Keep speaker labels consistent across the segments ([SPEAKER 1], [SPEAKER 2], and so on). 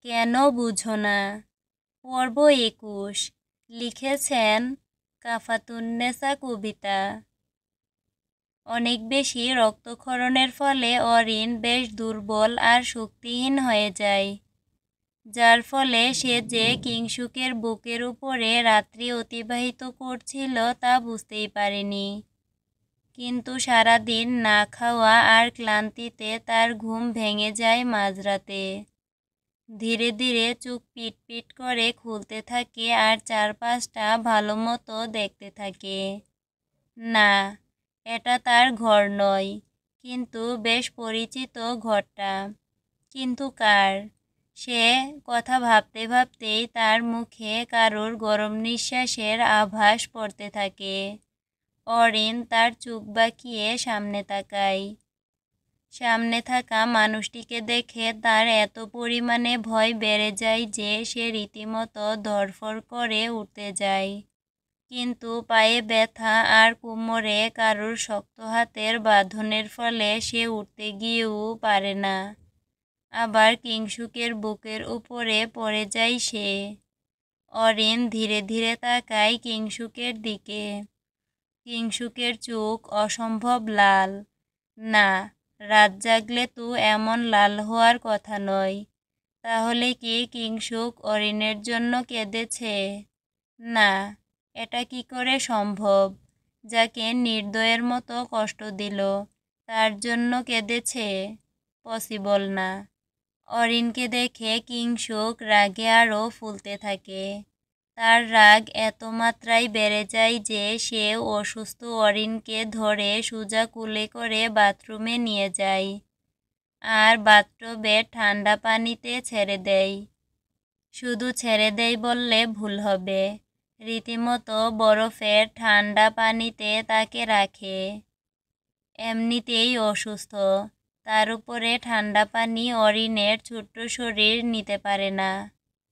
[SPEAKER 1] কেন বুঝো না? পর্ব ২১ লিখেছেন কাফাতুন্নেসা কবিতা। অনেক বেশি রক্তক্ষরণের ফলে অরিন বেশ দুর্বল আর শক্তিহীন হয়ে যায়, যার ফলে সে যে কিংশুকের বুকের উপরে রাত্রি অতিবাহিত করছিল তা বুঝতেই পারেনি। কিন্তু সারাদিন না খাওয়া আর ক্লান্তিতে তার ঘুম ভেঙে যায় মাঝরাতে। ধীরে ধীরে চোখ পিট পিট করে খুলতে থাকে আর চারপাশটা ভালো মতো দেখতে থাকে। না, এটা তার ঘর নয়, কিন্তু বেশ পরিচিত ঘরটা। কিন্তু কার? সে কথা ভাবতে ভাবতেই তার মুখে কারোর গরম নিঃশ্বাসের আভাস পড়তে থাকে। অরিন তার চোখ বাঁকিয়ে সামনে তাকায়। সামনে থাকা মানুষটিকে দেখে তার এত পরিমাণে ভয় বেড়ে যায় যে সে রীতিমতো ধড়ফড় করে উঠতে যায়। কিন্তু পায়ে ব্যথা আর কোমরে কারোর শক্ত হাতের বাঁধনের ফলে সে উঠতে গিয়েও পারে না। আবার কিংশুকের বুকের উপরে পড়ে যায় সে। অরিন ধীরে ধীরে তাকায় কিংশুকের দিকে। কিংশুকের চোখ অসম্ভব লাল। না, রাত জাগলে তো এমন লাল হওয়ার কথা নয়। তাহলে কি কিংশুক অরিনের জন্য কেঁদেছে? না, এটা কি করে সম্ভব? যাকে নির্দয়ের মতো কষ্ট দিল তার জন্য কেঁদেছে? পসিবল না। অরিনকে দেখে কিংশুক রাগে আরও ফুলতে থাকে। তার রাগ এত মাত্রায় বেড়ে যায় যে সে অসুস্থ অরিনকে ধরে সোজা কুলে করে বাথরুমে নিয়ে যায় আর বাথটবে ঠান্ডা পানিতে ছেড়ে দেয়। শুধু ছেড়ে দেয় বললে ভুল হবে, রীতিমতো বরফের ঠান্ডা পানিতে তাকে রাখে। এমনিতেই অসুস্থ, তার উপরে ঠান্ডা পানি অরিনের ছোট্ট শরীর নিতে পারে না।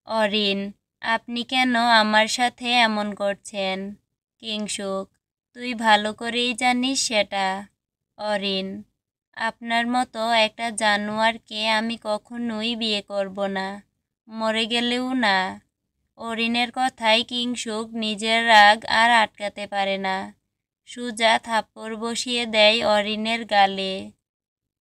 [SPEAKER 1] অরিন, আপনি কেন আমার সাথে এমন করছেন? কিংশুক, তুই ভালো করেই জানিস সেটা। অরিন, আপনার মতো একটা জানোয়ারকে আমি কখনোই বিয়ে করব না, মরে গেলেও না। অরিনের কথায় কিংশুক নিজের রাগ আর আটকাতে পারে না। সোজা থাপ্পড় বসিয়ে দেয় অরিনের গালে।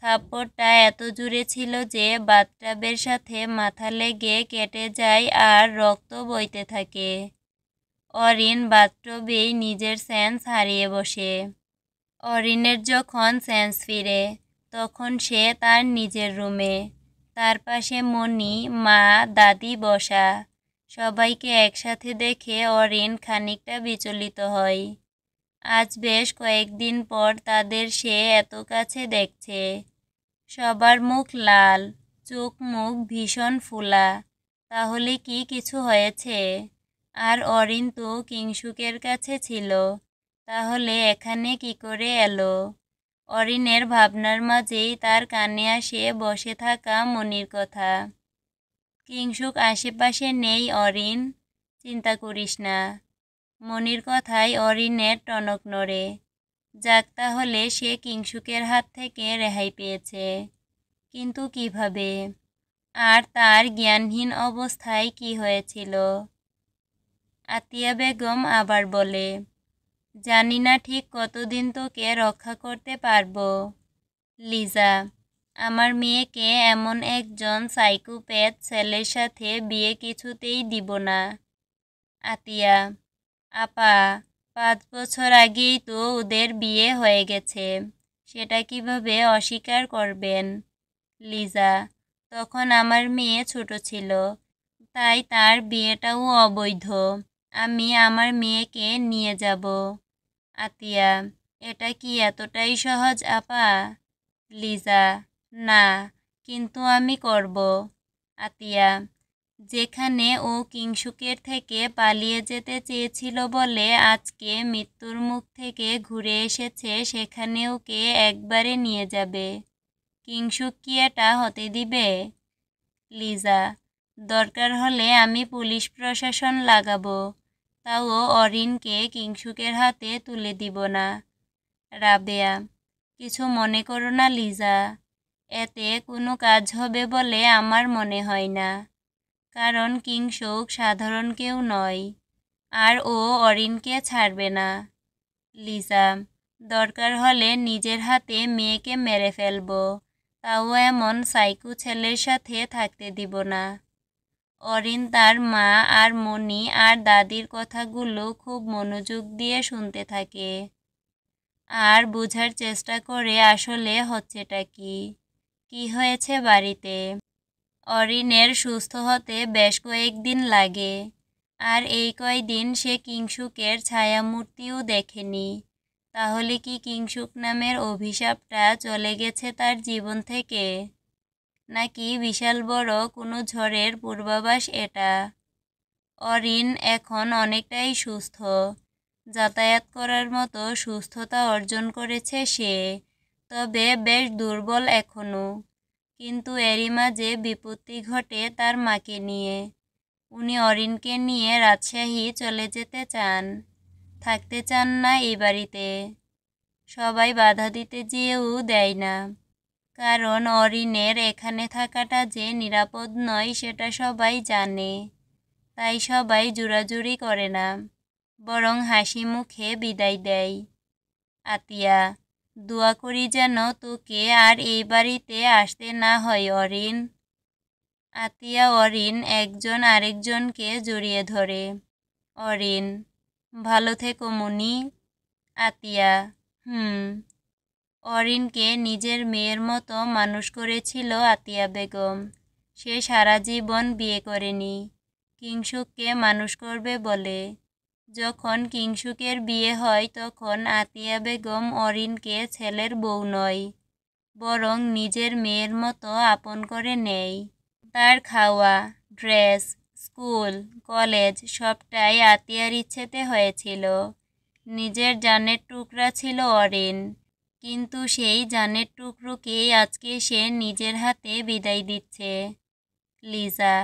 [SPEAKER 1] থাপ্পড়টা এত জোরে ছিল যে বাথটাবের সাথে মাথা লেগে কেটে যায় আর রক্ত বইতে থাকে। অরিন বাথটবেই নিজের সেন্স হারিয়ে বসে। অরিনের যখন সেন্স ফিরে তখন সে তার নিজের রুমে। তার পাশে মণি, মা, দাদি বসা। সবাইকে একসাথে দেখে অরিন খানিকটা বিচলিত হয়। আজ বেশ কয়েকদিন পর তাদের সে এত কাছে দেখছে। সবার মুখ লাল, চোখ মুখ ভীষণ ফোলা। তাহলে কি কিছু হয়েছে? আর অরিন তো কিংশুকের কাছে ছিল, তাহলে এখানে কি করে এলো? অরিনের ভাবনার মাঝেই তার কানে আসে বসে থাকা মনির কথা। কিংশুক আশেপাশে নেই অরিন, চিন্তা করিস না। মনির কথায় অরিনের টনক নড়ে। যাক, তাহলে সে কিংশুকের হাত থেকে রেহাই পেয়েছে। কিন্তু কিভাবে? আর তার জ্ঞানহীন অবস্থায় কি হয়েছিল? আতিয়া বেগম আবার বলে, জানি না ঠিক কতদিন তোকে রক্ষা করতে পারবো। লিজা, আমার মেয়েকে এমন একজন সাইকোপ্যাথ ছেলের সাথে বিয়ে কিছুতেই দিব না। আতিয়া, আপা, 5 বছর আগেই তো ওদের বিয়ে হয়ে গেছে, সেটা কিভাবে অস্বীকার করবেন? লিজা, তখন আমার মেয়ে ছোট ছিল, তাই তার বিয়েটাও অবৈধ। আমি আমার মেয়েকে নিয়ে যাব। আতিয়া, এটা কি এতটাই সহজ আপা? লিজা, না, কিন্তু আমি করব। আতিয়া, যেখানে ও কিংশুকের থেকে পালিয়ে যেতে চেয়েছিল বলে আজকে মৃত্যুর মুখ থেকে ঘুরে এসেছে, সেখানে ওকে একবারে নিয়ে যাবে। কিংশুক কি এটা হতে দিবে? লিজা, দরকার হলে আমি পুলিশ প্রশাসন লাগাবো, তাও অরিনকে কিংশুকের হাতে তুলে দিব না। রাবেয়া, কিছু মনে করো না লিজা, এতে কোনো কাজ হবে বলে আমার মনে হয় না। কারণ কিংসুক সাধারণ কেউ নয়, আর ও অরিনকে ছাড়বে না। লিজা, দরকার হলে নিজের হাতে মেয়েকে মেরে ফেলবো, তাও এমন সাইকো ছেলের সাথে থাকতে দিব না। অরিন তার মা আর মনি আর দাদির কথাগুলো খুব মনোযোগ দিয়ে শুনতে থাকে আর বোঝার চেষ্টা করে আসলে হচ্ছেটা কি, কি হয়েছে বাড়িতে। অরিনের সুস্থ হতে বেশ কয়েকদিন লাগে, আর এই কয়দিন সে কিংসুকের ছায়ামূর্তিও দেখেনি। তাহলে কি কিংসুক নামের অভিশাপটা চলে গেছে তার জীবন থেকে, নাকি বিশাল বড় কোনো ঝড়ের পূর্বাভাস এটা? অরিন এখন অনেকটাই সুস্থ, যাতায়াত করার মতো সুস্থতা অর্জন করেছে সে, তবে বেশ দুর্বল এখনও। কিন্তু এরই মাঝে বিপত্তি ঘটে তার মাকে নিয়ে। উনি অরিনকে নিয়ে রাজশাহী চলে যেতে চান, থাকতে চান না এই বাড়িতে। সবাই বাধা দিতে যেয়েও দেয় না, কারণ অরিনের এখানে থাকাটা যে নিরাপদ নয় সেটা সবাই জানে। তাই সবাই জোরাজুরি করে না, বরং হাসি মুখে বিদায় দেয়। আতিয়া, দোয়া করি যেন তোকে আর এই বাড়িতে আসতে না হয় অরিন। আতিয়া অরিন একজন আরেকজনকে জড়িয়ে ধরে। অরিন, ভালো থেকো মনি। আতিয়া, অরিনকে নিজের মেয়ের মতো মানুষ করেছিল আতিয়া বেগম। সে সারা জীবন বিয়ে করেনি, কিংসুককে মানুষ করবে বলে। যখন কিংসুকের বিয়ে হয় তখন আতিয়া বেগম অরিনকে ছেলের বউ নয়, বরং নিজের মেয়ের মতো আপন করে নেয়। তার খাওয়া, ড্রেস, স্কুল, কলেজ সবটাই আতিয়ার ইচ্ছেতে হয়েছিল। নিজের জানের টুকরা ছিল অরিন, কিন্তু সেই জানের টুকরোকেই আজকে সে নিজের হাতে বিদায় দিচ্ছে। লিজা,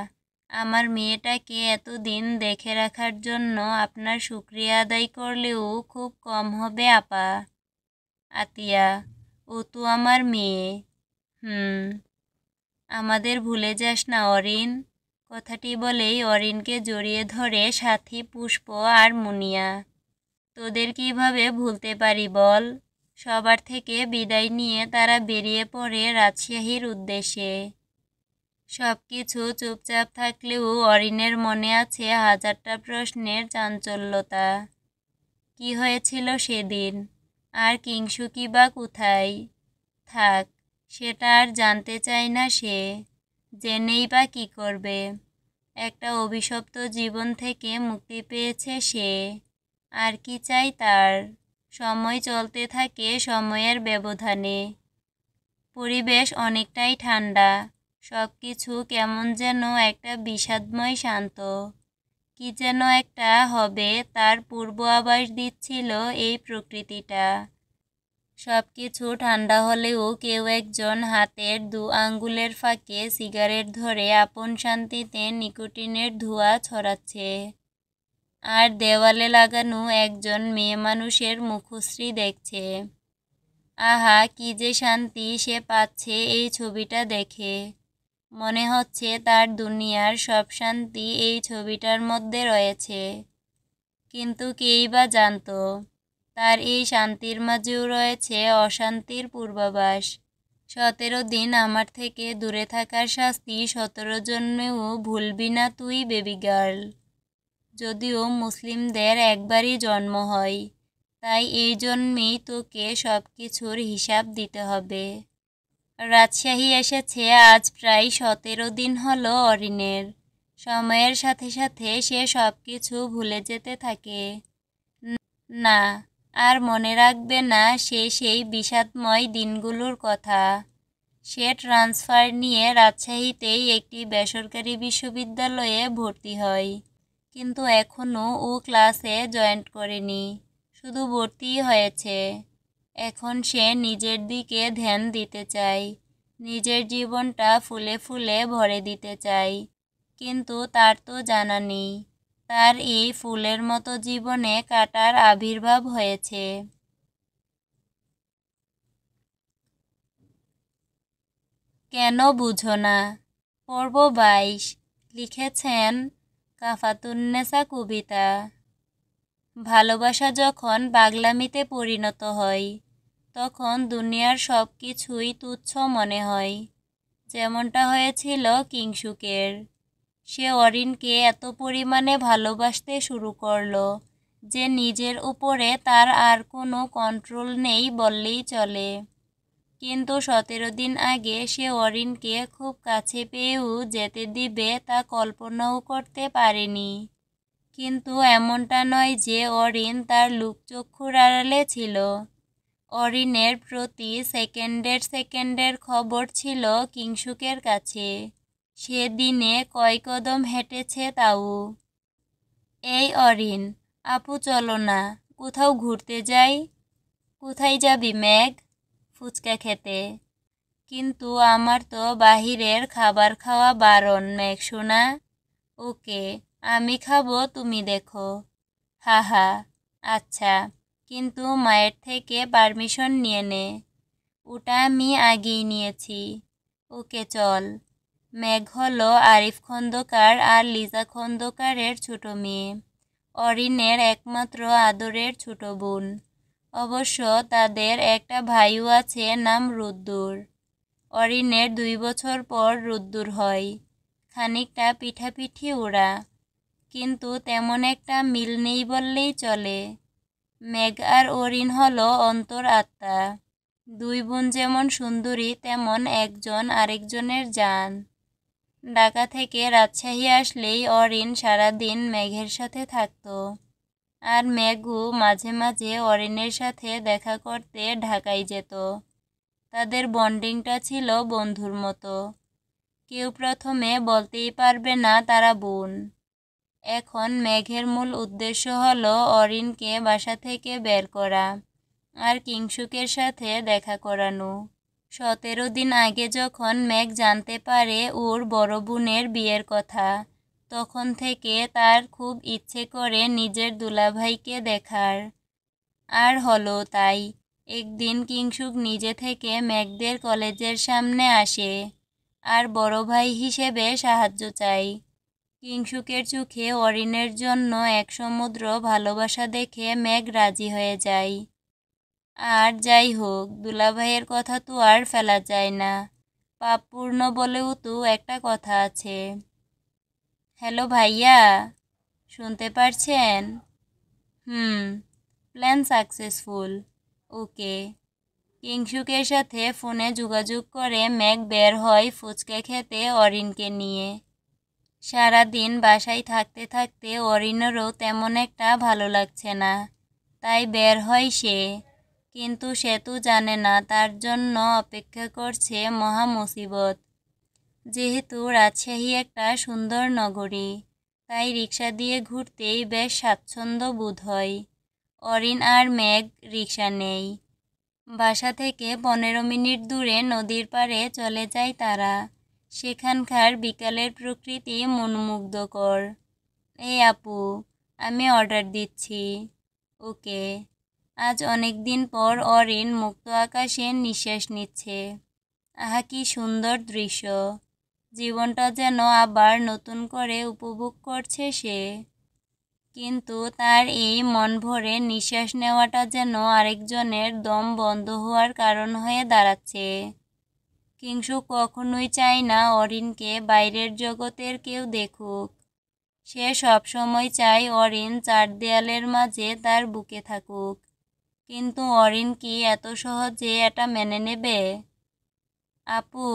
[SPEAKER 1] আমার মেয়েটাকে এতদিন দেখে রাখার জন্য আপনার শুকরিয়া আদায় করলেও খুব কম হবে আপা। আতিয়া, ও তো আমার মেয়ে। আমাদের ভুলে যাস না অরিন। কথাটি বলেই অরিনকে জড়িয়ে ধরে সাথী, পুষ্প আর মুনিয়া। তোদের কিভাবে ভুলতে পারি বল? সবার থেকে বিদায় নিয়ে তারা বেরিয়ে পড়ে রাজশাহীর উদ্দেশ্যে। সবকিছু চুপচাপ থাকলেও অরিনের মনে আছে হাজারটা প্রশ্নের চাঞ্চল্যতা। কি হয়েছিল সেদিন? আর কিংসুকি বা কোথায়? থাক, সেটা আর জানতে চায় না সে। জেনেই বা কি করবে? একটা অভিশপ্ত জীবন থেকে মুক্তি পেয়েছে সে। আর কি চাই তার? সময় চলতে থাকে সময়ের ব্যবধানে। পরিবেশ অনেকটাই ঠান্ডা, সব কিছু কেমন যেন একটা বিষাদময় শান্ত। কি যেন একটা হবে তার পূর্ব আভাস দিচ্ছিল এই প্রকৃতিটা। সব কিছু ঠান্ডা হলেও কেউ একজন হাতের 2 আঙ্গুলের ফাঁকে সিগারেট ধরে আপন শান্তিতে নিকোটিনের ধোঁয়া ছড়াচ্ছে। আর দেওয়ালে লাগানো একজন মেয়ে মানুষের মুখশ্রী দেখছে। আহা, কি যে শান্তি সে পাচ্ছে এই ছবিটা দেখে। মনে হচ্ছে তার দুনিয়ার সব শান্তি এই ছবিটার মধ্যে রয়েছে। কিন্তু কেই বা জানত, তার এই শান্তির মাঝেও রয়েছে অশান্তির পূর্বাভাস। 17 দিন আমার থেকে দূরে থাকার শাস্তি 17 জন্মেও ভুলবি না তুই বেবি গার্ল। যদিও মুসলিমদের একবারই জন্ম হয়, তাই এই জন্মেই তোকে সব কিছুর হিসাব দিতে হবে। রাজশাহী এসেছে আজ প্রায় 17 দিন হলো অরিনের। সময়ের সাথে সাথে সে সব কিছু ভুলে যেতে থাকে। না, আর মনে রাখবে না সে সেই বিষাদময় দিনগুলোর কথা। সে ট্রান্সফার নিয়ে রাজশাহীতেই একটি বেসরকারি বিশ্ববিদ্যালয়ে ভর্তি হয়, কিন্তু এখনও ও ক্লাসে জয়েন করেনি, শুধু ভর্তিই হয়েছে। এখন সে নিজের দিকে ধ্যান দিতে চায়, নিজের জীবনটা ফুলে ফুলে ভরে দিতে চায়। কিন্তু তার তো জানা নেই তার এই ফুলের মতো জীবনে কাঁটার আবির্ভাব হয়েছে। কেন বুঝো না? পর্ব 22। লিখেছেন কাফাতুন্নেসা কবিতা। ভালোবাসা যখন পাগলামিতে পরিণত হয় তখন দুনিয়ার সব কিছুই তুচ্ছ মনে হয়, যেমনটা হয়েছিল কিংসুকের। সে অরিনকে এত পরিমাণে ভালোবাসতে শুরু করলো যে নিজের উপরে তার আর কোনো কন্ট্রোল নেই বললেই চলে। কিন্তু 17 দিন আগে সে অরিনকে খুব কাছে পেয়েও যেতে দিবে তা কল্পনাও করতে পারেনি। কিন্তু এমনটা নয় যে অরিন তার লুকচক্ষুর আড়ালে ছিল। অরিনের প্রতি সেকেন্ডের খবর ছিল কিংসুকের কাছে। সে দিনে কয় কদম হেঁটেছে তাও। এই অরিন, আপু চলো না, কোথাও ঘুরতে যাই। কোথায় যাবি মেঘ? ফুচকা খেতে। কিন্তু আমার তো বাহিরের খাবার খাওয়া বারণ মেঘ সোনা। ওকে, আমি খাবো, তুমি দেখো। হাহা, আচ্ছা, কিন্তু মায়ের থেকে পারমিশন নিয়ে নে। ওটা আমি আগেই নিয়েছি। ওকে চল। মেঘ হলো আরিফ খন্দকার আর লিজা খন্দকারের ছোট মেয়ে, অরিনের একমাত্র আদরের ছোট বোন। অবশ্য তাদের একটা ভাইও আছে, নাম রুদ্দুর। অরিনের 2 বছর পর রুদ্দুর হয়। খানিকটা পিঠাপিঠি ওরা, কিন্তু তেমন একটা মিল নেই বললেই চলে। মেঘ আর অরিন হলো অন্তর আত্মা। 2 বোন যেমন সুন্দরী তেমন একজন আরেকজনের জান। ঢাকা থেকে রাজশাহী আসলেই অরিন সারাদিন মেঘের সাথে থাকতো, আর মেঘও মাঝে মাঝে অরিনের সাথে দেখা করতে ঢাকায় যেত। তাদের বন্ডিংটা ছিল বন্ধুর মতো। কেউ প্রথমে বলতেই পারবে না তারা বোন। এখন মেঘের মূল উদ্দেশ্য হলো অরিনকে বাসা থেকে বের করা আর কিংসুকের সাথে দেখা করানো। 17 দিন আগে যখন মেঘ জানতে পারে ওর বড় বোনের বিয়ের কথা, তখন থেকে তার খুব ইচ্ছে করে নিজের দুলাভাইকে দেখার। আর হলো তাই। একদিন কিংসুক নিজে থেকে মেঘদের কলেজের সামনে আসে আর বড় ভাই হিসেবে সাহায্য চাই। কিংসুকের চোখে অরিনের জন্য এক সমুদ্র ভালোবাসা দেখে মেঘ রাজি হয়ে যায়। আর যাই হোক, দুলাভাইয়ের কথা তো আর ফেলা যায় না। পাপপূর্ণ বলেও তো একটা কথা আছে। হ্যালো ভাইয়া, শুনতে পারছেন? Plan successful. ওকে। কিংসুকের সাথে ফোনে যোগাযোগ করে মেঘ বের হয় ফুচকা খেতে অরিনকে নিয়ে। সারাদিন বাসায় থাকতে থাকতে অরিনেরও তেমন একটা ভালো লাগছে না, তাই বের হয় সে। কিন্তু সে তো জানে না তার জন্য অপেক্ষা করছে মহা মুসিবত। যেহেতু রাজশাহী একটা সুন্দর নগরী, তাই রিক্সা দিয়ে ঘুরতেই বেশ স্বাচ্ছন্দ্য বোধ হয়। অরিন আর মেঘ রিক্সা নেই। বাসা থেকে 15 মিনিট দূরে নদীর পাড়ে চলে যায় তারা। সেখানকার বিকালের প্রকৃতি মনোমুগ্ধকর। এই আপু, আমি অর্ডার দিচ্ছি। ওকে। আজ অনেক দিন পর অরিন মুক্ত আকাশে নিঃশ্বাস নিচ্ছে। আহা কি সুন্দর দৃশ্য। জীবনটা যেন আবার নতুন করে উপভোগ করছে সে। কিন্তু তার এই মন ভরে নিঃশ্বাস নেওয়াটা যেন আরেকজনের দম বন্ধ হওয়ার কারণ হয়ে দাঁড়াচ্ছে। কিংসুক কখনোই চায় না অরিনকে বাইরের জগতের কেউ দেখুক। সে সবসময় চায় অরিন 4 দেয়ালের মাঝে তার বুকে থাকুক। কিন্তু অরিন কি এত সহজে এটা মেনে নেবে? আপু,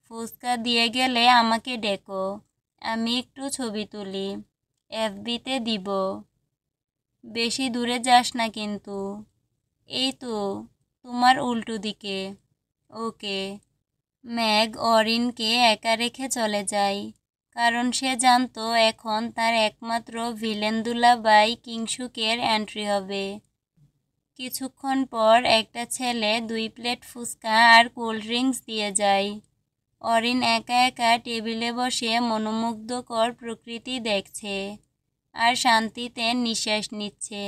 [SPEAKER 1] ফুচকা দিয়ে গেলে আমাকে ডেকো, আমি একটু ছবি তুলি, এফবিতে দিব। বেশি দূরে যাস না কিন্তু। এই তো, তোমার উল্টো দিকে। ওকে। মেঘ অরিনকে একা রেখে চলে যায়, কারণ সে জানতো এখন তার একমাত্র ভিলেন দুলাভাই কিংসুকের এন্ট্রি হবে। কিছুক্ষণ পর একটা ছেলে 2 প্লেট ফুচকা আর কোল্ড ড্রিঙ্কস দিয়ে যায়। অরিন একা একা টেবিলে বসে মনোমুগ্ধকর প্রকৃতি দেখছে আর শান্তিতে নিঃশ্বাস নিচ্ছে।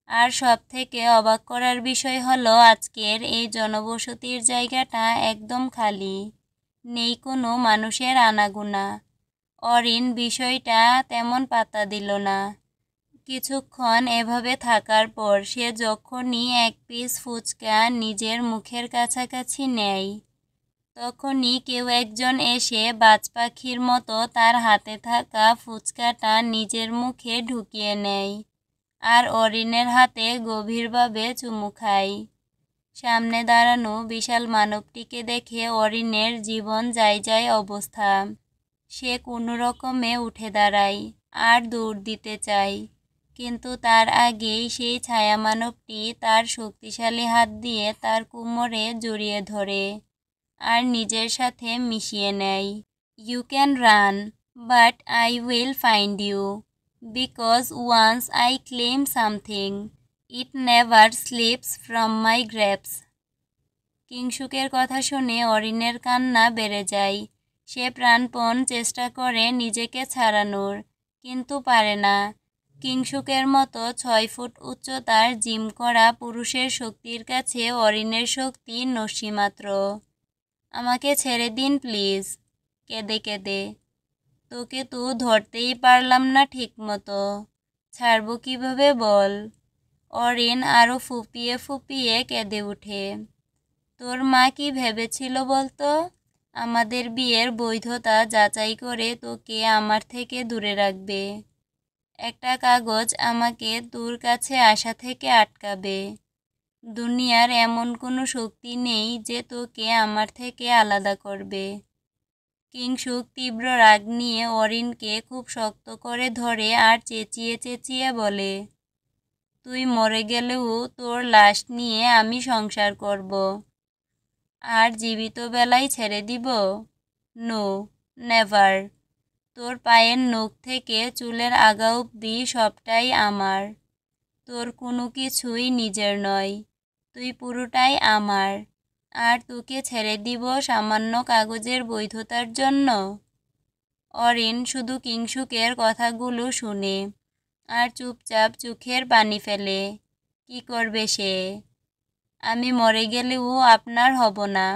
[SPEAKER 1] আর সব থেকে অবাক করার বিষয় হলো আজকের এই জনবসতির জায়গাটা একদম খালি, নেই কোনো মানুষের আনাগোনা। অরিন বিষয়টা তেমন পাত্তা দিল না। কিছুক্ষণ এভাবে থাকার পর সে যখনই এক পিস ফুচকা নিজের মুখের কাছাকাছি নেয়, তখনই কেউ একজন এসে বাজ পাখির মতো তার হাতে থাকা ফুচকাটা নিজের মুখে ঢুকিয়ে নেয় আর অরিনের হাতে গভীরভাবে চুমু খায়। সামনে দাঁড়ানো বিশাল মানবটিকে দেখে অরিনের জীবন যায় যায় অবস্থা। সে কোনো রকমে উঠে দাঁড়ায় আর দৌড় দিতে চায়, কিন্তু তার আগেই সেই ছায়া মানবটি তার শক্তিশালী হাত দিয়ে তার কোমরে জড়িয়ে ধরে আর নিজের সাথে মিশিয়ে নেয়। You can run, but I will find you, because once I claim something, it never slips from my grips. কিংশুকের কথা শুনে অরিনের কান্না বেড়ে যায়। সে প্রাণপণ চেষ্টা করে নিজেকে ছাড়ানোর, কিন্তু পারে না। কিংশুকের মতো 6 ফুট উচ্চতার জিম করা পুরুষের শক্তির কাছে অরিনের শক্তি নস্যিমাত্র। আমাকে ছেড়ে দিন প্লিজ, কেঁদে কেঁদে। তোকে তো ধরতেই পারলাম না ঠিক মতো, ছাড়বো কিভাবে বল? অরিন আরও ফুপিয়ে ফুপিয়ে কেঁদে ওঠে। তোর মা কি ভেবেছিল বলতো? আমাদের বিয়ের বৈধতা যাচাই করে তোকে আমার থেকে দূরে রাখবে। একটা কাগজ আমাকে তোর কাছে আসা থেকে আটকাবে। দুনিয়ার এমন কোনো শক্তি নেই যে তোকে আমার থেকে আলাদা করবে। কিংশুক তীব্র রাগ নিয়ে অরিনকে খুব শক্ত করে ধরে আর চেঁচিয়ে চেঁচিয়ে বলে, তুই মরে গেলেও তোর লাশ নিয়ে আমি সংসার করব, আর জীবিত বেলায় ছেড়ে দিব? No, never. তোর পায়ের নখ থেকে চুলের আগা অবধি সবটাই আমার। তোর কোনো কিছুই নিজের নয়, তুই পুরোটাই আমার। আর তোকে ছেড়ে দিব সামান্য কাগজের বৈধতার জন্য? অরিন শুধু কিংশুকের কথাগুলো শুনে আর চুপচাপ চোখের পানি ফেলে। কি করবে সে? আমি মরে গেলেও আপনার হব না,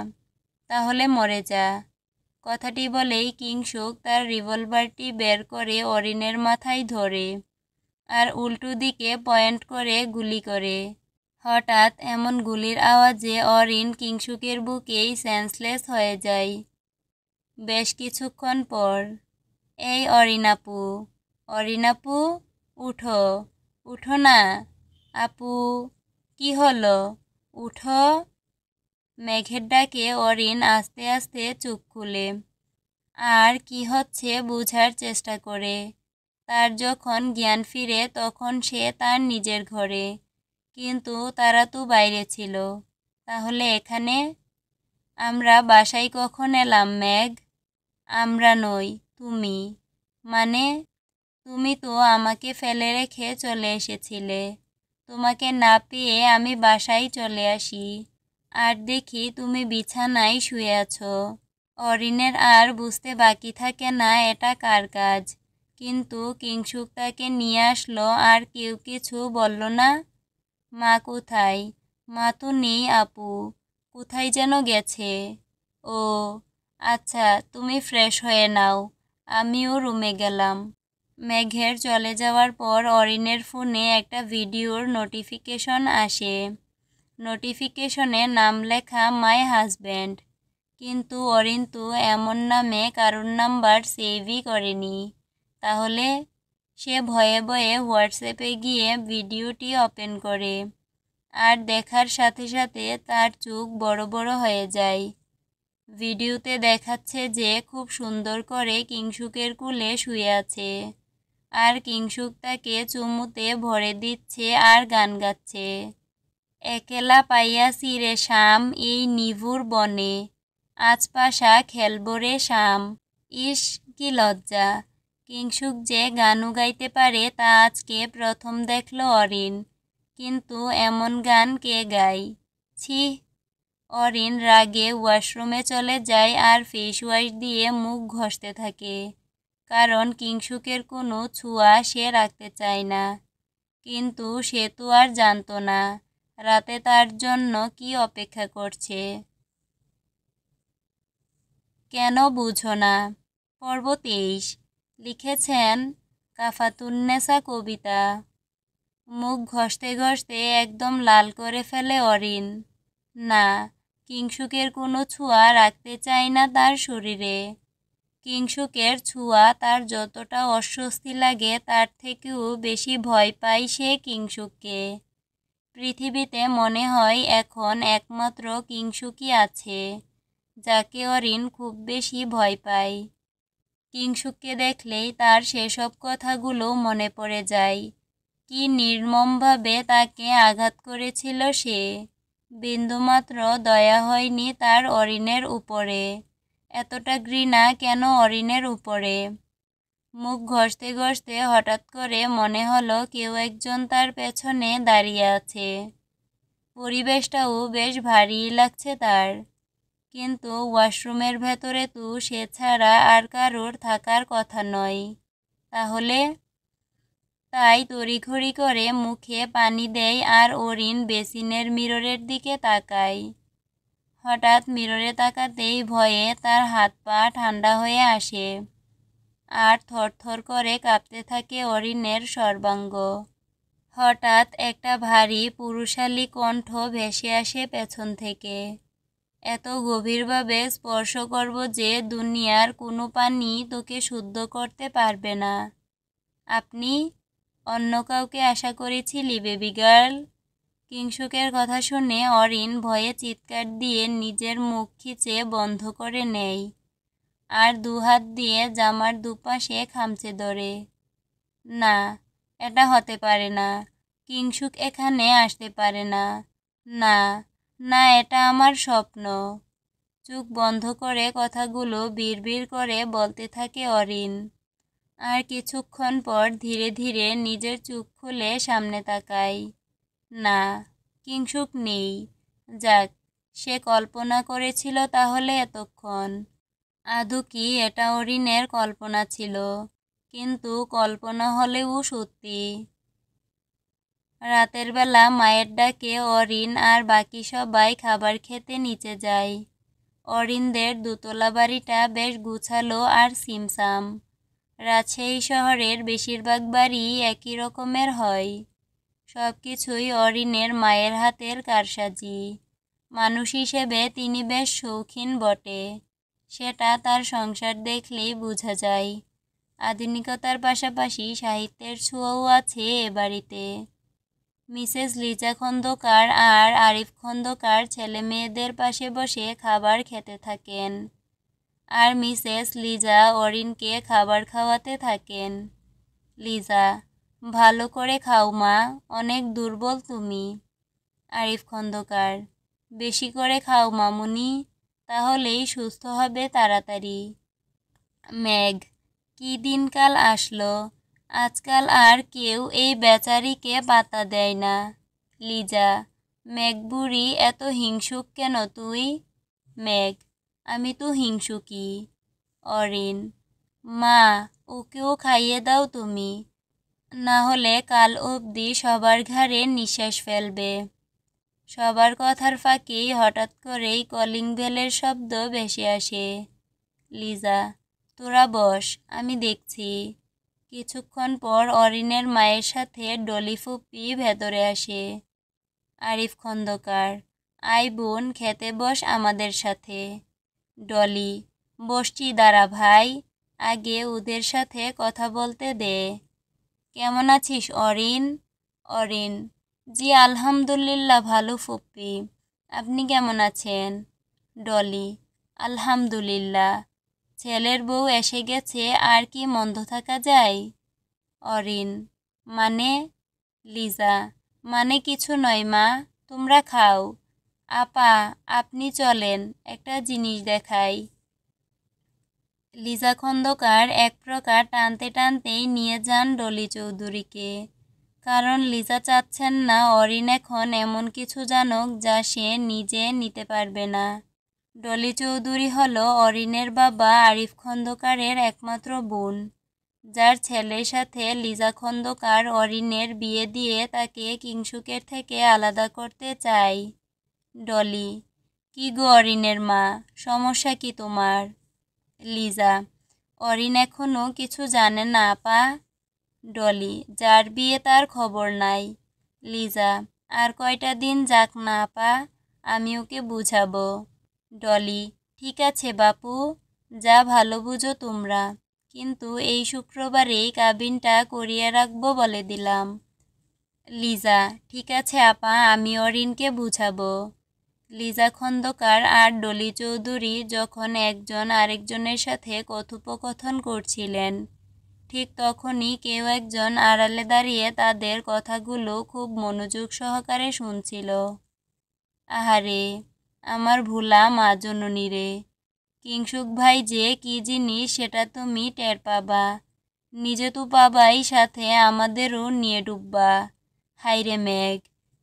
[SPEAKER 1] তাহলে মরে যা। কথাটি বলেই কিংশুক তার রিভলভারটি বের করে অরিনের মাথায় ধরে আর উল্টো দিকে পয়েন্ট করে গুলি করে। হঠাৎ এমন গুলির আওয়াজে অরিন কিংশুকের বুকেই সেন্সলেস হয়ে যায়। বেশ কিছুক্ষণ পর, এই অরিন আপু, অরিন আপু, উঠো, উঠো না। আপু, কি হলো? উঠো। মেঘের ডাকে অরিন আস্তে আস্তে চোখ খুলে আর কি হচ্ছে বোঝার চেষ্টা করে। তার যখন জ্ঞান ফিরে তখন সে তার নিজের ঘরে, কিন্তু তারা তো বাইরে ছিল। তাহলে এখানে? আমরা বাসায় কখন এলাম মেঘ? আমরা নই, তুমি। মানে? তুমি তো আমাকে ফেলে রেখে চলে এসেছিলে। তোমাকে না পেয়ে আমি বাসায় চলে আসি আর দেখি তুমি বিছানায় শুয়ে আছো। অরিনের আর বুঝতে বাকি থাকে না এটা কার কাজ, কিন্তু কিংশুক তাকে নিয়ে আসলো আর কেউ কিছু বলল না। মা কোথায়? মা তো নেই আপু, কোথায় যেন গেছে। ও আচ্ছা, তুমি ফ্রেশ হয়ে নাও, আমিও রুমে গেলাম। মেঘের চলে যাওয়ার পর অরিনের ফোনে একটা ভিডিওর নোটিফিকেশন আসে। নোটিফিকেশনে নাম লেখা মাই হাজব্যান্ড, কিন্তু অরিন তো এমন নামে কারোর নাম্বার সেভই করেনি। তাহলে? সে ভয়ে ভয়ে হোয়াটসঅ্যাপে গিয়ে ভিডিওটি ওপেন করে আর দেখার সাথে সাথে তার চোখ বড় বড় হয়ে যায়। ভিডিওতে দেখাচ্ছে যে খুব সুন্দর করে কিংশুকের কোলে শুয়ে আছে আর কিংশুক তাকে চুমুতে ভরে দিচ্ছে আর গান গাচ্ছে। একলা পাইয়াছি রে শাম এই নিভুর বনে, আজ পাশা খেলবো রে শাম। ইস, কি লজ্জা! কিংশুক যে গানও গাইতে পারে তা আজকে প্রথম দেখল অরিন, কিন্তু এমন গান কে গায়? ছি! অরিন রাগে ওয়াশরুমে চলে যায় আর ফেস ওয়াশ দিয়ে মুখ ঘষতে থাকে, কারণ কিংশুকের কোনো ছোঁয়া সে রাখতে চায় না। কিন্তু সে তো আর জানতো না রাতে তার জন্য কি অপেক্ষা করছে। কেন বুঝো না? পর্ব 23। লিখেছেন কাফাতুন্নেসা কবিতা। মুখ ঘষতে ঘষতে একদম লাল করে ফেলে অরিন। না, কিংসুকের কোনো ছোঁয়া রাখতে চায় না তার শরীরে। কিংসুকের ছোঁয়া তার যতটা অস্বস্তি লাগে তার থেকেও বেশি ভয় পায় সে কিংসুককে। পৃথিবীতে মনে হয় এখন একমাত্র কিংসুকই আছে যাকে অরিন খুব বেশি ভয় পায়। কিংসুককে দেখলেই তার সেসব কথাগুলো মনে পড়ে যায়। কি নির্মমভাবে তাকে আঘাত করেছিল সে। বিন্দুমাত্র দয়া হয়নি তার অরিনের উপরে। এতটা ঘৃণা কেন অরিনের উপরে? মুখ ঘষতে ঘষতে হঠাৎ করে মনে হলো কেউ একজন তার পেছনে দাঁড়িয়ে আছে। পরিবেশটাও বেশ ভারী লাগছে তার। কিন্তু ওয়াশরুমের ভেতরে তো সে ছাড়া আর কারোর থাকার কথা নয়। তাহলে? তাই তড়িঘড়ি করে মুখে পানি দেয় আর অরিন বেসিনের মিররের দিকে তাকায়। হঠাৎ মিররে তাকাতেই ভয়ে তার হাত পা ঠান্ডা হয়ে আসে আর থরথর করে কাঁপতে থাকে অরিনের সর্বাঙ্গ। হঠাৎ একটা ভারী পুরুষালী কণ্ঠ ভেসে আসে পেছন থেকে। এত গভীরভাবে স্পর্শ করব যে দুনিয়ার কোনো পানি তোকে শুদ্ধ করতে পারবে না। আপনি? অন্য কাউকে আশা করেছিলি বেবি গার্ল? কিংসুকের কথা শুনে অরিন ভয়ে চিৎকার দিয়ে নিজের মুখ খিচে বন্ধ করে নেয় আর দুহাত দিয়ে জামার দুপাশে খামচে ধরে। না, এটা হতে পারে না। কিংসুক এখানে আসতে পারে না। না, না, এটা আমার স্বপ্ন। চোখ বন্ধ করে কথাগুলো বিড়বিড় করে বলতে থাকে অরিন। আর কিছুক্ষণ পর ধীরে ধীরে নিজের চোখ খুলে সামনে তাকায়। না, কিংসুক নেই। যাক, সে কল্পনা করেছিল তাহলে এতক্ষণ। আদৌ কি এটা অরিনের কল্পনা ছিল? কিন্তু কল্পনা হলেও সত্যি। রাতের বেলা মায়ের ডাকে অরিন আর বাকি সবাই খাবার খেতে নিচে যায়। অরিনদের দোতলা বাড়িটা বেশ গুছালো আর ছিমছাম। রাজশাহী শহরের বেশিরভাগ বাড়ি একই রকমের হয়। সব কিছুই অরিনের মায়ের হাতের কারসাজি। মানুষ হিসেবে তিনি বেশ শৌখিন বটে, সেটা তার সংসার দেখলেই বোঝা যায়। আধুনিকতার পাশাপাশি সাহিত্যের ছোঁয়াও আছে এ বাড়িতে। মিসেস লিজা খন্দকার আর আরিফ খন্দকার ছেলে মেয়েদের পাশে বসে খাবার খেতে থাকেন আর মিসেস লিজা অরিনকে খাবার খাওয়াতে থাকেন। লিজা, ভালো করে খাও মা, অনেক দুর্বল তুমি। আরিফ খন্দকার, বেশি করে খাও মামুনি, তাহলেই সুস্থ হবে তাড়াতাড়ি। মেঘ, কি দিনকাল আসলো, আজকাল আর কেউ এই বেচারিকে পাত্তা দেয় না। লিজা, মেঘ বুড়ি, এত হিংসুক কেন তুই? মেঘ, আমি তো হিংসুকই। অরিন, মা, ওকেও খাইয়ে দাও তুমি, না হলে কাল অবধি সবার ঘাড়ে নিঃশ্বাস ফেলবে। সবার কথার ফাঁকেই হঠাৎ করেই কলিং বেলের শব্দ ভেসে আসে। লিজা, তোরা বস, আমি দেখছি। কিছুক্ষণ পর অরিনের মায়ের সাথে ডলি ফুপ্পি ভেতরে আসে। আরিফ খন্দকার, আয় বোন, খেতে বস আমাদের সাথে। ডলি, বসছি, দাঁড়া ভাই, আগে ওদের সাথে কথা বলতে দে। কেমন আছিস অরিন? অরিন, জি আলহামদুলিল্লাহ ভালো ফুপ্পি, আপনি কেমন আছেন? ডলি, আলহামদুলিল্লাহ, ছেলের বউ এসে গেছে, আর কি মন্দ থাকা যায়? অরিন, মানে? লিজা, মানে কিছু নয় মা, তোমরা খাও। আপা, আপনি চলেন, একটা জিনিস দেখাই। লিজা খন্দকার এক প্রকার টানতে টানতেই নিয়ে যান ডলি চৌধুরীকে, কারণ লিজা চাচ্ছেন না অরিন এখন এমন কিছু জানুক যা সে নিজে নিতে পারবে না। ডলি চৌধুরী হলো অরিনের বাবা আরিফ খন্দকারের একমাত্র বোন, যার ছেলের সাথে লিজা খন্দকার অরিনের বিয়ে দিয়ে তাকে কিংসুকের থেকে আলাদা করতে চায়। ডলি, কি গো অরিনের মা, সমস্যা কি তোমার? লিজা, অরিন এখনো কিছু জানে না আপা। ডলি, যার বিয়ে তার খবর নাই। লিজা, আর কয়টা দিন যাক না আপা, আমি ওকে বুঝাবো। ডলি, ঠিক আছে বাপু, যা ভালো বুঝো তোমরা, কিন্তু এই শুক্রবারেই কাবিনটা করিয়ে রাখবো বলে দিলাম। লিজা, ঠিক আছে আপা, আমি অরিনকে বুঝাবো। লিজা খন্দকার আর ডলি চৌধুরী যখন একজন আরেকজনের সাথে কথোপকথন করছিলেন, ঠিক তখনই কেউ একজন আড়ালে দাঁড়িয়ে তাদের কথাগুলো খুব মনোযোগ সহকারে শুনছিল। আহারে, আমার ভোলা মা জননী রে, কিংসুক ভাই যে কি জিনিস সেটা তুমি টের পাবা, নিজে তো পাবাই, সাথে আমাদেরও নিয়ে ডুববা। হাইরে মেঘ,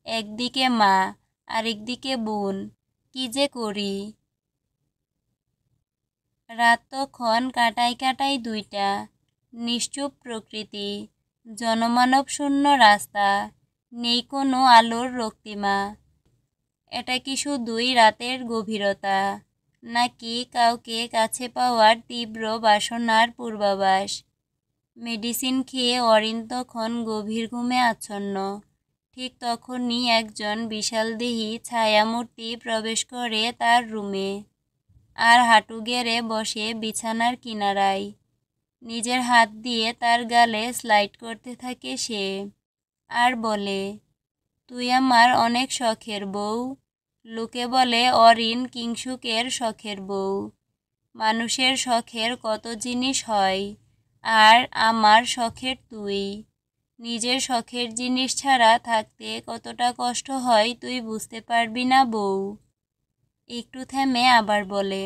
[SPEAKER 1] একদিকে মা আরেকদিকে বোন, কি যে করি। রাত তখন কাটাই কাটাই 2টা। নিশ্চুপ প্রকৃতি, জনমানব শূন্য রাস্তা, নেই কোনো আলোর রক্তিমা। এটা কি শুধুই রাতের গভীরতা, নাকি কাউকে কাছে পাওয়ার তীব্র বাসনার পূর্বাভাস? মেডিসিন খেয়ে অরিন তখন গভীর ঘুমে আচ্ছন্ন। ঠিক তখনই একজন বিশালদেহী ছায়ামূর্তি প্রবেশ করে তার রুমে, আর হাঁটু গেড়ে বসে বিছানার কিনারায়। নিজের হাত দিয়ে তার গালে স্লাইড করতে থাকে সে, আর বলে, তুই আমার অনেক শখের বউ। লোকে বলে অরিন কিংসুকের শখের বউ। মানুষের শখের কত জিনিস হয়, আর আমার শখের তুই। নিজের শখের জিনিস ছাড়া থাকতে কতটা কষ্ট হয় তুই বুঝতে পারবি না বউ। একটু থেমে আবার বলে,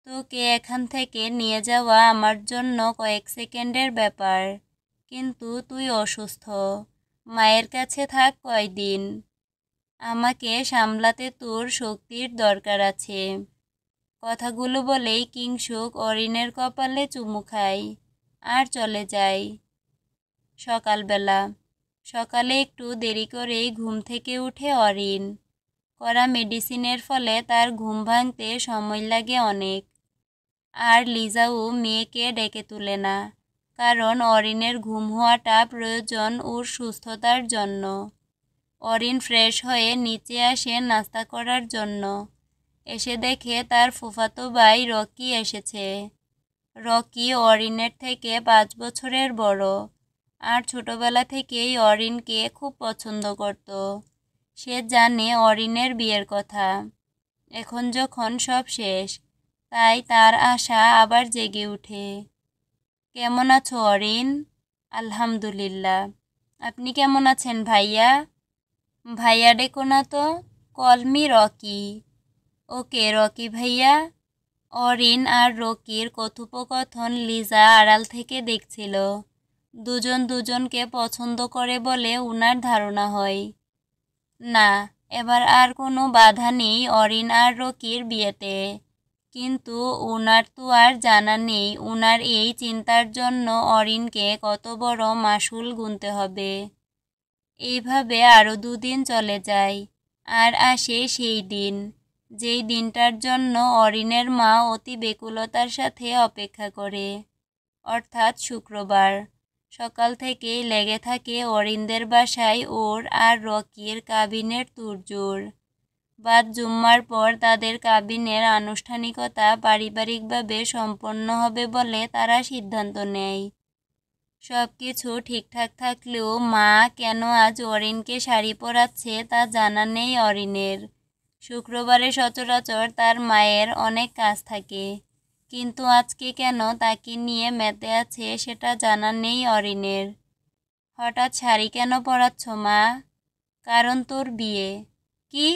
[SPEAKER 1] তোকে এখান থেকে নিয়ে যাওয়া আমার জন্য কয়েক সেকেন্ডের ব্যাপার, কিন্তু তুই অসুস্থ, মায়ের কাছে থাক কয়দিন। আমাকে সামলাতে তোর শক্তির দরকার আছে। কথাগুলো বলেই কিংসুক অরিনের কপালে চুমু খায় আর চলে যায়। সকালবেলা, সকালে একটু দেরি করেই ঘুম থেকে উঠে অরিন। করা মেডিসিনের ফলে তার ঘুম ভাঙতে সময় লাগে অনেক। আর লিজাও মেয়েকে ডেকে তুলে না, কারণ অরিনের ঘুম হওয়াটা প্রয়োজন ওর সুস্থতার জন্য। অরিন ফ্রেশ হয়ে নিচে আসে নাস্তা করার জন্য। এসে দেখে তার ফুফাতো ভাই রকি এসেছে। রকি অরিনের থেকে 5 বছরের বড়, আর ছোটবেলা থেকেই অরিনকে খুব পছন্দ করত। সে জানে অরিনের বিয়ের কথা। এখন যখন সব শেষ, তাই তার আশা আবার জেগে উঠে। কেমন আছো অরিন? আলহামদুলিল্লাহ। আপনি কেমন আছেন ভাইয়া? ভাইয়া ডেকো না তো, কল মি রকি। ওকে রকি ভাইয়া। অরিন আর রকির কথোপকথন লিজা আড়াল থেকে দেখছিল। দুজন দুজনকে পছন্দ করে বলে উনার ধারণা হয়। না, এবার আর কোনো বাধা নেই অরিন আর রকির বিয়েতে, কিন্তু উনার তো আর জানা নেই উনার এই চিন্তার জন্য অরিনকে কত বড় মাশুল গুনতে হবে। এইভাবে আরও 2 দিন চলে যায়, আর আসে সেই দিন, যেই দিনটার জন্য অরিনের মা অতি ব্যাকুলতার সাথে অপেক্ষা করে, অর্থাৎ শুক্রবার। সকাল থেকেই লেগে থাকে অরিনদের বাসায় ওর আর রকির কাবিনের তোড়জোড়। বাদ জুম্মার পর তাদের কাবিনের আনুষ্ঠানিকতা পারিবারিকভাবে সম্পন্ন হবে বলে তারা সিদ্ধান্ত নেয়। সব কিছু ঠিকঠাক থাকলেও মা কেন আজ অরিনকে শাড়ি পরাচ্ছে তা জানা নেই অরিনের। শুক্রবারে সচরাচর তার মায়ের অনেক কাজ থাকে, কিন্তু আজকে কেন তাকে নিয়ে মেতে আছে সেটা জানা নেই অরিনের। হঠাৎ শাড়ি কেন পরাচ্ছ মা? কারণ তোর বিয়ে। কি?